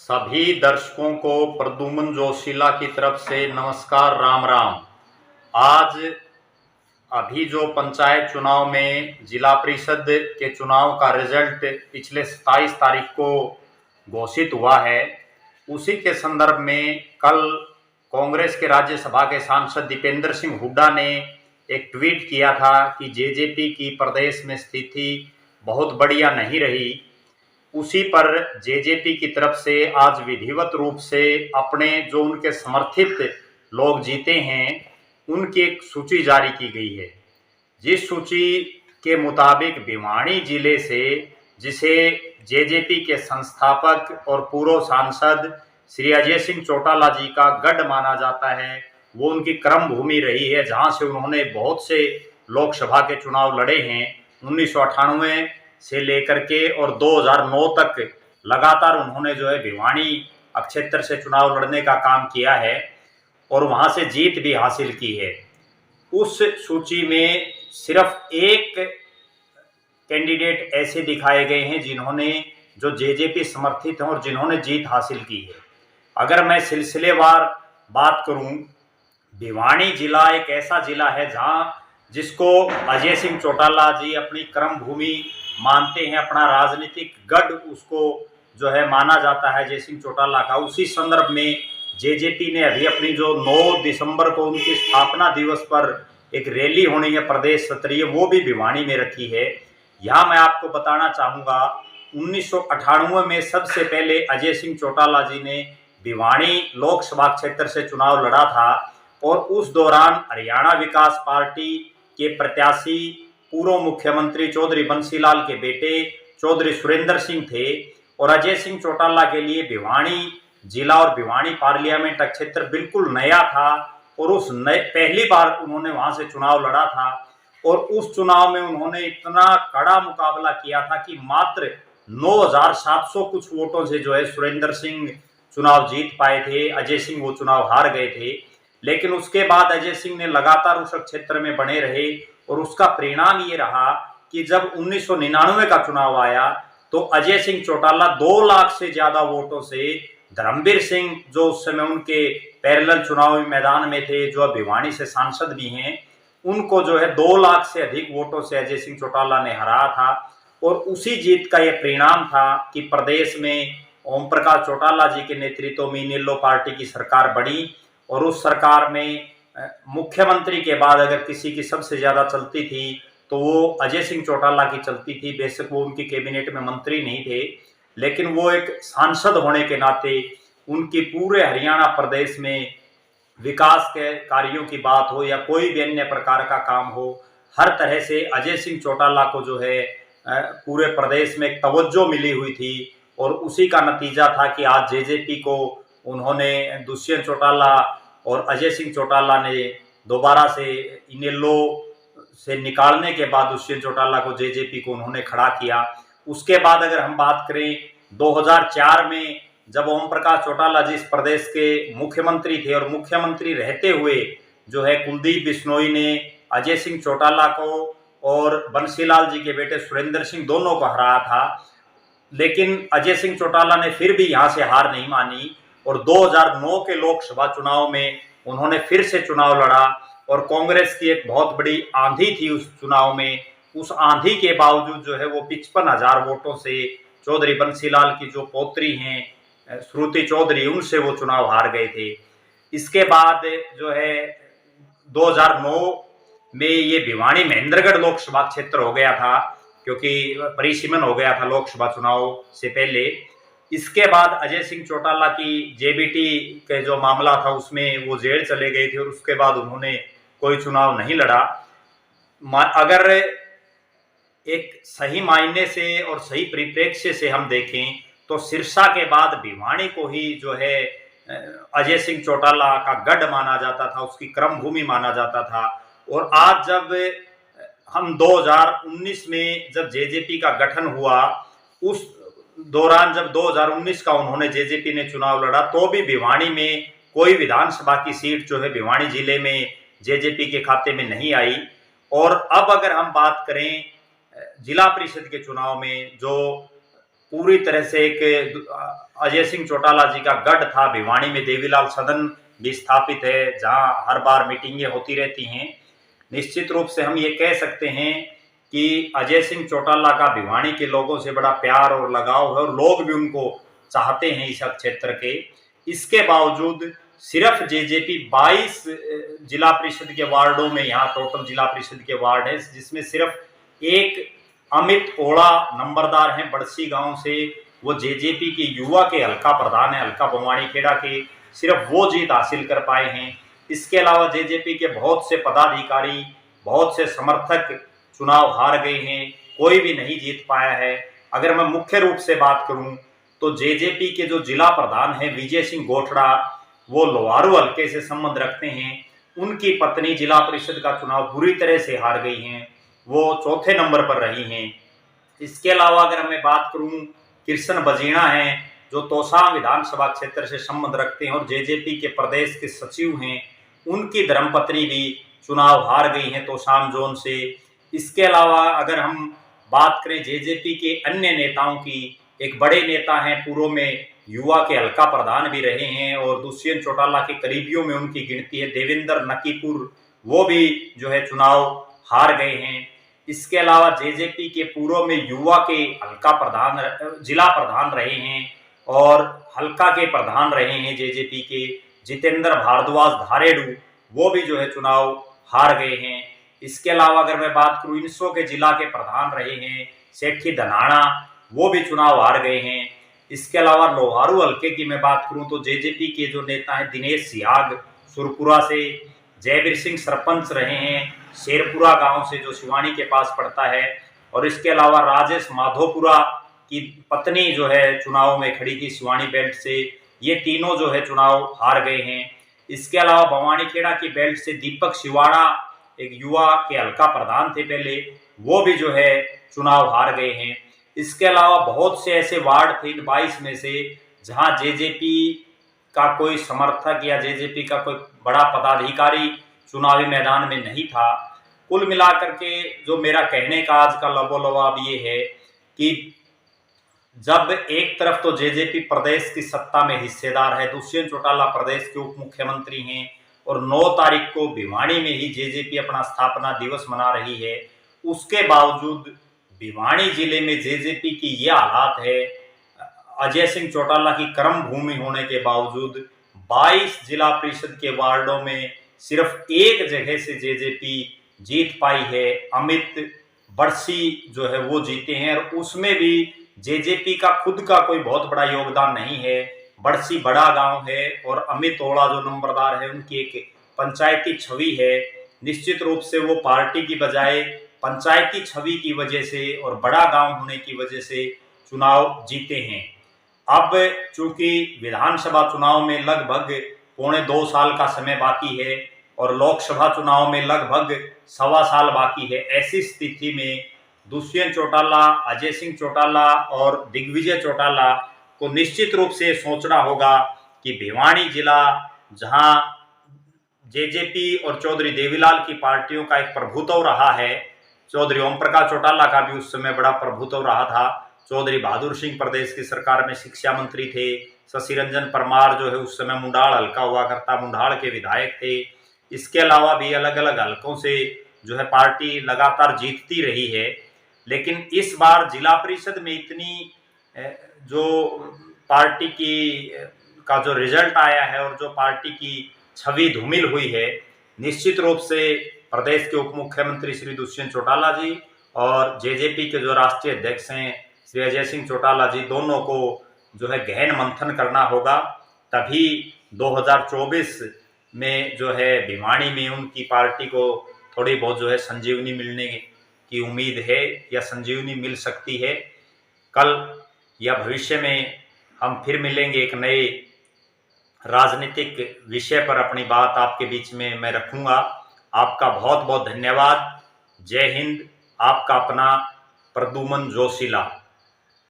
सभी दर्शकों को प्रद्युम्न जोशीला की तरफ से नमस्कार, राम राम। आज अभी जो पंचायत चुनाव में जिला परिषद के चुनाव का रिजल्ट पिछले 27 तारीख को घोषित हुआ है, उसी के संदर्भ में कल कांग्रेस के राज्यसभा के सांसद दीपेंद्र सिंह हुड्डा ने एक ट्वीट किया था कि जेजेपी की प्रदेश में स्थिति बहुत बढ़िया नहीं रही। उसी पर जेजेपी की तरफ से आज विधिवत रूप से अपने जो उनके समर्थित लोग जीते हैं उनकी एक सूची जारी की गई है, जिस सूची के मुताबिक भिवानी जिले से, जिसे जेजेपी के संस्थापक और पूर्व सांसद श्री अजय सिंह चौटाला जी का गढ़ माना जाता है, वो उनकी कर्म भूमि रही है, जहां से उन्होंने बहुत से लोकसभा के चुनाव लड़े हैं। 1998 से लेकर के और 2009 तक लगातार उन्होंने जो है भिवानी क्षेत्र से चुनाव लड़ने का काम किया है और वहां से जीत भी हासिल की है। उस सूची में सिर्फ एक कैंडिडेट ऐसे दिखाए गए हैं जिन्होंने जो जेजेपी समर्थित हैं और जिन्होंने जीत हासिल की है। अगर मैं सिलसिलेवार बात करूं, भिवानी जिला एक ऐसा जिला है जिसको अजय सिंह चौटाला जी अपनी कर्म भूमि मानते हैं, अपना राजनीतिक गढ़ उसको जो है माना जाता है अजय सिंह चौटाला का। उसी संदर्भ में जेजेपी ने अभी अपनी जो 9 दिसंबर को उनकी स्थापना दिवस पर एक रैली होनी है प्रदेश स्तरीय, वो भी भिवानी में रखी है। यहाँ मैं आपको बताना चाहूँगा, 1998 में सबसे पहले अजय सिंह चौटाला जी ने भिवानी लोकसभा क्षेत्र से चुनाव लड़ा था और उस दौरान हरियाणा विकास पार्टी के प्रत्याशी पूर्व मुख्यमंत्री चौधरी बंसीलाल के बेटे चौधरी सुरेंद्र सिंह थे और अजय सिंह चौटाला के लिए भिवानी जिला और भिवानी पार्लियामेंट क्षेत्र बिल्कुल नया था और पहली बार उन्होंने वहां से चुनाव लड़ा था और उस चुनाव में उन्होंने इतना कड़ा मुकाबला किया था कि मात्र 9,700 कुछ वोटों से जो है सुरेंद्र सिंह चुनाव जीत पाए थे। अजय सिंह वो चुनाव हार गए थे, लेकिन उसके बाद अजय सिंह ने लगातार उस क्षेत्र में बने रहे और उसका परिणाम ये रहा कि जब 1999 का चुनाव आया तो अजय सिंह चौटाला 2 लाख से ज्यादा वोटों से धर्मवीर सिंह, जो उस समय उनके पैरेलल चुनावी मैदान में थे, जो भिवानी से सांसद भी हैं, उनको जो है 2 लाख से अधिक वोटों से अजय सिंह चौटाला ने हराया था। और उसी जीत का यह परिणाम था कि प्रदेश में ओम प्रकाश चौटाला जी के नेतृत्व में इनेलो पार्टी की सरकार बनी और उस सरकार में मुख्यमंत्री के बाद अगर किसी की सबसे ज्यादा चलती थी तो वो अजय सिंह चौटाला की चलती थी। बेशक वो उनकी कैबिनेट में मंत्री नहीं थे, लेकिन वो एक सांसद होने के नाते उनकी पूरे हरियाणा प्रदेश में विकास के कार्यों की बात हो या कोई भी अन्य प्रकार का काम हो, हर तरह से अजय सिंह चौटाला को जो है पूरे प्रदेश में एक तवज्जो मिली हुई थी और उसी का नतीजा था कि आज जेजेपी को उन्होंने दुष्यंत चौटाला और अजय सिंह चौटाला ने दोबारा से इनेलो से निकालने के बाद दुष्यंत चौटाला को जेजेपी को उन्होंने खड़ा किया। उसके बाद अगर हम बात करें 2004 में जब ओम प्रकाश चौटाला जी इस प्रदेश के मुख्यमंत्री थे और मुख्यमंत्री रहते हुए जो है कुलदीप बिश्नोई ने अजय सिंह चौटाला को और बंसीलाल जी के बेटे सुरेंद्र सिंह दोनों को हराया था, लेकिन अजय सिंह चौटाला ने फिर भी यहाँ से हार नहीं मानी और 2009 के लोकसभा चुनाव में उन्होंने फिर से चुनाव लड़ा और कांग्रेस की एक बहुत बड़ी आंधी थी उस चुनाव में। उस आंधी के बावजूद जो है वो 55,000 वोटों से चौधरी बंसीलाल की जो पोत्री हैं श्रुति चौधरी, उनसे वो चुनाव हार गए थे। इसके बाद जो है 2009 में ये भिवानी महेंद्रगढ़ लोकसभा क्षेत्र हो गया था, क्योंकि परिसीमन हो गया था लोकसभा चुनाव से पहले। इसके बाद अजय सिंह चौटाला की जेबीटी के जो मामला था उसमें वो जेल चले गए थे और उसके बाद उन्होंने कोई चुनाव नहीं लड़ा। अगर एक सही मायने से और सही परिप्रेक्ष्य से हम देखें तो सिरसा के बाद भिवानी को ही जो है अजय सिंह चौटाला का गढ़ माना जाता था, उसकी कर्म भूमि माना जाता था। और आज जब हम 2019 में जब जेजेपी का गठन हुआ, उस दौरान जब 2019 का उन्होंने जेजेपी ने चुनाव लड़ा तो भी भिवानी में कोई विधानसभा की सीट जो है भिवानी जिले में जेजेपी के खाते में नहीं आई। और अब अगर हम बात करें जिला परिषद के चुनाव में, जो पूरी तरह से एक अजय सिंह चौटाला जी का गढ़ था। भिवानी में देवीलाल सदन भी स्थापित है, जहां हर बार मीटिंगें होती रहती हैं। निश्चित रूप से हम ये कह सकते हैं कि अजय सिंह चौटाला का भिवानी के लोगों से बड़ा प्यार और लगाव है और लोग भी उनको चाहते हैं इस क्षेत्र के। इसके बावजूद सिर्फ जेजेपी 22 जिला परिषद के वार्डों में, यहाँ टोटल जिला परिषद के वार्ड है, जिसमें सिर्फ एक अमित ओड़ा नंबरदार हैं बड़सी गांव से, वो जेजेपी के युवा के हल्का प्रधान है, हल्का बवानी खेड़ा के, सिर्फ वो जीत हासिल कर पाए हैं। इसके अलावा जेजेपी के बहुत से पदाधिकारी, बहुत से समर्थक चुनाव हार गए हैं, कोई भी नहीं जीत पाया है। अगर मैं मुख्य रूप से बात करूं तो जेजेपी के जो जिला प्रधान हैं विजय सिंह गोठड़ा, वो लोहारू हल्के से संबंध रखते हैं। उनकी पत्नी जिला परिषद का चुनाव बुरी तरह से हार गई हैं, वो चौथे नंबर पर रही हैं। इसके अलावा अगर मैं बात करूं, कृष्ण बजीणा हैं जो तोसाम विधानसभा क्षेत्र से संबंध रखते हैं और जेजेपी के प्रदेश के सचिव हैं, उनकी धर्मपत्नी भी चुनाव हार गई हैं तोसाम जोन से। इसके अलावा अगर हम बात करें जेजेपी के अन्य नेताओं की, एक बड़े नेता हैं, पूर्व में युवा के हल्का प्रधान भी रहे हैं और दुष्यंत चौटाला के करीबियों में उनकी गिनती है, देवेंद्र नकीपुर, वो भी जो है चुनाव हार गए हैं। इसके अलावा जेजेपी के पूर्व में युवा के हल्का प्रधान, जिला प्रधान रहे हैं और हल्का के प्रधान रहे हैं जेजेपी के जितेंद्र भारद्वाज धारेडू, वो भी जो है चुनाव हार गए हैं। इसके अलावा अगर मैं बात करूं, इनसो के जिला के प्रधान रहे हैं सेठी धनाना, वो भी चुनाव हार गए हैं। इसके अलावा लोहारू हल्के की मैं बात करूं तो जेजेपी के जो नेता हैं दिनेश सियाग सुरपुरा से, जयवीर सिंह सरपंच रहे हैं शेरपुरा गांव से जो शिवानी के पास पड़ता है, और इसके अलावा राजेश माधोपुरा की पत्नी जो है चुनाव में खड़ी थी शिवानी बेल्ट से, ये तीनों जो है चुनाव हार गए हैं। इसके अलावा भवानी खेड़ा की बेल्ट से दीपक शिवाड़ा, एक युवा के हल्का प्रधान थे पहले, वो भी जो है चुनाव हार गए हैं। इसके अलावा बहुत से ऐसे वार्ड थे इन 22 में से जहां जेजेपी का कोई समर्थक या जेजेपी का कोई बड़ा पदाधिकारी चुनावी मैदान में नहीं था। कुल मिलाकर के जो मेरा कहने का आज का लबोलबाब ये है कि जब एक तरफ तो जेजेपी प्रदेश की सत्ता में हिस्सेदार है, दुष्यंत चौटाला प्रदेश के उप मुख्यमंत्री हैं और 9 तारीख को भिवानी में ही जेजेपी अपना स्थापना दिवस मना रही है, उसके बावजूद भिवानी जिले में जेजेपी की ये हालात है। अजय सिंह चौटाला की कर्म भूमि होने के बावजूद 22 जिला परिषद के वार्डों में सिर्फ एक जगह से जेजेपी जीत पाई है। अमित बड़सी जो है वो जीते हैं और उसमें भी जेजेपी का खुद का कोई बहुत बड़ा योगदान नहीं है। बड़सी बड़ा गांव है और अमित ओड़ा जो नंबरदार है उनकी एक पंचायती छवि है। निश्चित रूप से वो पार्टी की बजाय पंचायती छवि की वजह से और बड़ा गांव होने की वजह से चुनाव जीते हैं। अब चूंकि विधानसभा चुनाव में लगभग 1.25 साल का समय बाकी है और लोकसभा चुनाव में लगभग 1.25 साल बाकी है, ऐसी स्थिति में दुष्यंत चौटाला, अजय सिंह चौटाला और दिग्विजय चौटाला को निश्चित रूप से सोचना होगा कि भिवानी जिला, जहां जेजेपी और चौधरी देवीलाल की पार्टियों का एक प्रभुत्व रहा है, चौधरी ओम प्रकाश चौटाला का भी उस समय बड़ा प्रभुत्व रहा था, चौधरी बहादुर सिंह प्रदेश की सरकार में शिक्षा मंत्री थे, शशि रंजन परमार जो है उस समय मुंडाल हल्का हुआ करता, मुंडाल के विधायक थे। इसके अलावा भी अलग अलग हल्कों से जो है पार्टी लगातार जीतती रही है। लेकिन इस बार जिला परिषद में इतनी जो पार्टी की का जो रिजल्ट आया है और जो पार्टी की छवि धूमिल हुई है, निश्चित रूप से प्रदेश के उप मुख्यमंत्री श्री दुष्यंत चौटाला जी और जेजेपी के जो राष्ट्रीय अध्यक्ष हैं श्री अजय सिंह चौटाला जी, दोनों को जो है गहन मंथन करना होगा, तभी 2024 में जो है भिवानी में उनकी पार्टी को थोड़ी बहुत जो है संजीवनी मिलने की उम्मीद है या संजीवनी मिल सकती है। कल या भविष्य में हम फिर मिलेंगे, एक नए राजनीतिक विषय पर अपनी बात आपके बीच में मैं रखूंगा। आपका बहुत बहुत धन्यवाद। जय हिंद। आपका अपना प्रद्युमन जोशीला।